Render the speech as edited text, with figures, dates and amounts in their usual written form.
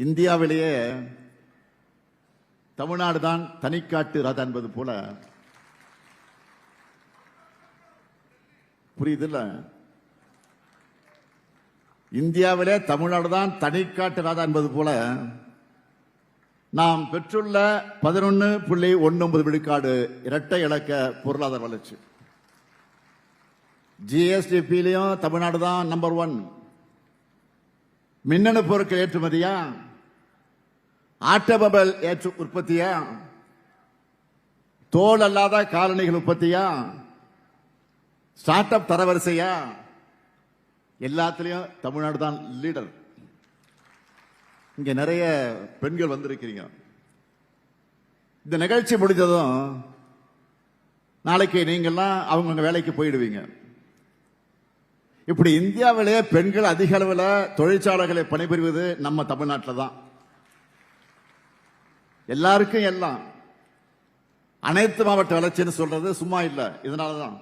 இந்தியாவிலேயே தமிழ்நாடு தான் தனிக்காட்டு ராஜா என்பது போல புரியுதுல்ல? இந்தியாவிலே தமிழ்நாடு தான் தனிக்காட்டு ராஜா என்பது போல நாம் பெற்றுள்ள 11.19 விழுக்காடு இரட்டை இலக்க பொருளாதார வளர்ச்சி. ஜிஎஸ்டிபியிலையும் தமிழ்நாடு தான் நம்பர் 1. மின்னணு பொருட்கள் ஏற்றுமதியா, ஆட்டோமொபைல் உற்பத்தியா, தோல் அல்லாத காலணிகள் உற்பத்தியா, ஸ்டார்ட் அப் தரவரிசையா, எல்லாத்திலையும் தமிழ்நாடு தான் லீடர். இங்க நிறைய பெண்கள் வந்திருக்கிறீங்க. இந்த நிகழ்ச்சி முடிஞ்சதும் நாளைக்கு நீங்கள்லாம் அவங்க வேலைக்கு போயிடுவீங்க. இப்படி இந்தியாவிலேயே பெண்கள் அதிக அளவில் தொழிற்சாலைகளை பணிபுரிவது நம்ம தமிழ்நாட்டில் தான். எல்லாருக்கும் எல்லாம் அனைத்து மாவட்ட வளர்ச்சின்னு சொல்றது சும்மா இல்லை. இதனாலதான்